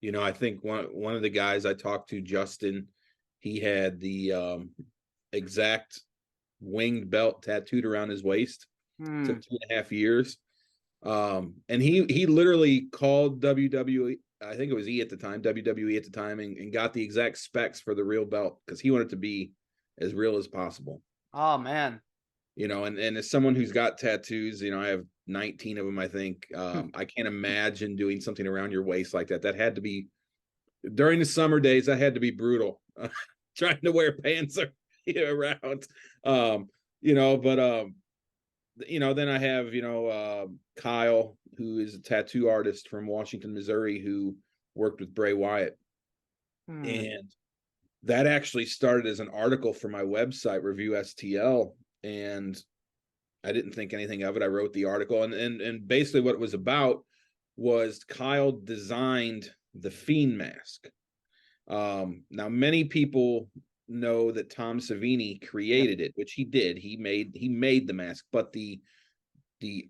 I think one of the guys I talked to, Justin, he had the exact winged belt tattooed around his waist. Hmm. Took 2.5 years. And he literally called WWE, I think it was E at the time, WWE at the time, and got the exact specs for the real belt because he wanted it to be as real as possible. Oh man. And as someone who's got tattoos, I have 19 of them, I think. Hmm. I can't imagine doing something around your waist like that. That had to be during the summer days, that had to be brutal. Trying to wear pants around. But then I have, Kyle, who is a tattoo artist from Washington, Missouri, who worked with Bray Wyatt. Hmm. And that actually started as an article for my website, Review STL. And I didn't think anything of it. I wrote the article. And basically what it was about was Kyle designed the Fiend mask. Now, many people know that Tom Savini Yep. created it, which he did. He made the mask, but the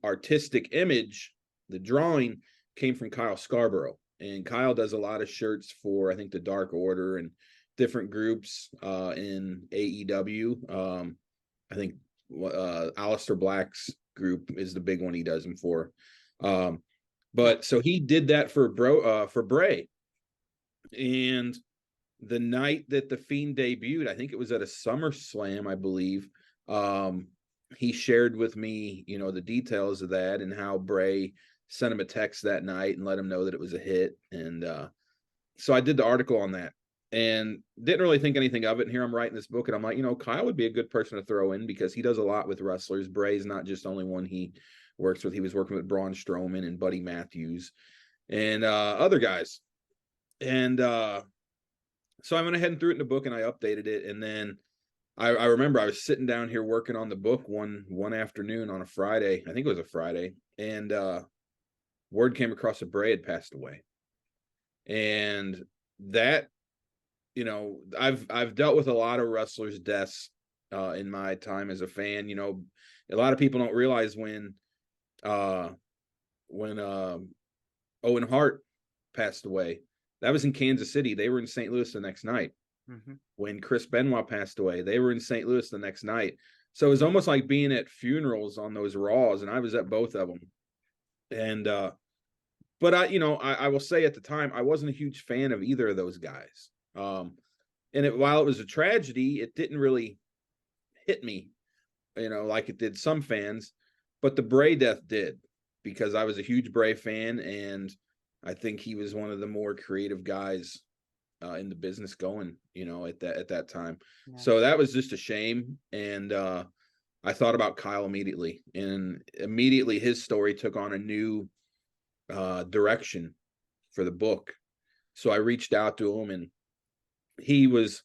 artistic image, the drawing, came from Kyle Scarborough, and Kyle does a lot of shirts for, I think, the Dark Order and different groups in AEW. I think Aleister Black's group is the big one he does them for. But so he did that for Bray, and the night that the Fiend debuted, I think it was at a SummerSlam, I believe. He shared with me, the details of that and how Bray sent him a text that night and let him know that it was a hit. And so I did the article on that and didn't really think anything of it. And here I'm writing this book, and I'm like, Kyle would be a good person to throw in because he does a lot with wrestlers. Bray's not just only one he works with. He was working with Braun Strowman and Buddy Matthews and other guys. And so I went ahead and threw it in the book and I updated it. And then I remember I was sitting down here working on the book one afternoon on a Friday. I think it was a Friday. And word came across that Bray had passed away. And that, I've dealt with a lot of wrestlers' deaths in my time as a fan. A lot of people don't realize when Owen Hart passed away, that was in Kansas City. They were in St. Louis the next night. Mm-hmm. When Chris Benoit passed away, they were in St. Louis the next night. So it was almost like being at funerals on those Raws, and I was at both of them. And but I will say at the time I wasn't a huge fan of either of those guys. And while it was a tragedy, it didn't really hit me, like it did some fans. But the Bray death did, because I was a huge Bray fan, and I think he was one of the more creative guys in the business going, at that time. Yeah. So that was just a shame. And I thought about Kyle immediately, and immediately his story took on a new direction for the book. So I reached out to him, and he was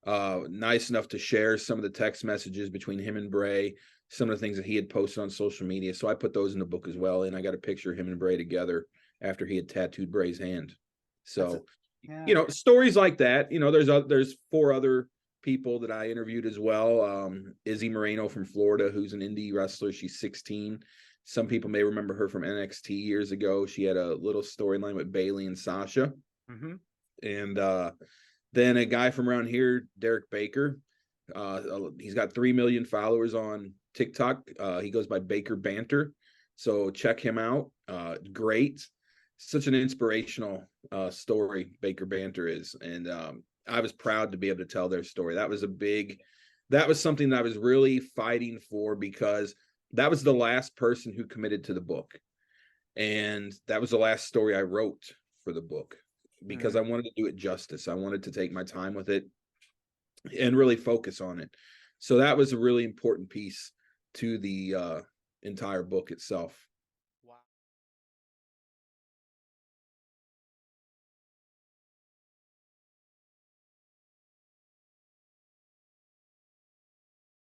nice enough to share some of the text messages between him and Bray, some of the things that he had posted on social media. So I put those in the book as well. And I got a picture of him and Bray together after he had tattooed Bray's hand. So, stories like that, there's 4 other people that I interviewed as well. Izzy Moreno from Florida, who's an indie wrestler. She's 16. Some people may remember her from NXT years ago. She had a little storyline with Bayley and Sasha. Mm-hmm. And then a guy from around here, Derek Baker. He's got 3 million followers on TikTok. He goes by Baker Banter. So check him out. Great. Such an inspirational story Baker Banter is. And I was proud to be able to tell their story. That was something that I was really fighting for, because that was the last person who committed to the book. And that was the last story I wrote for the book, because I wanted to do it justice. I wanted to take my time with it and really focus on it. So that was a really important piece to the entire book itself.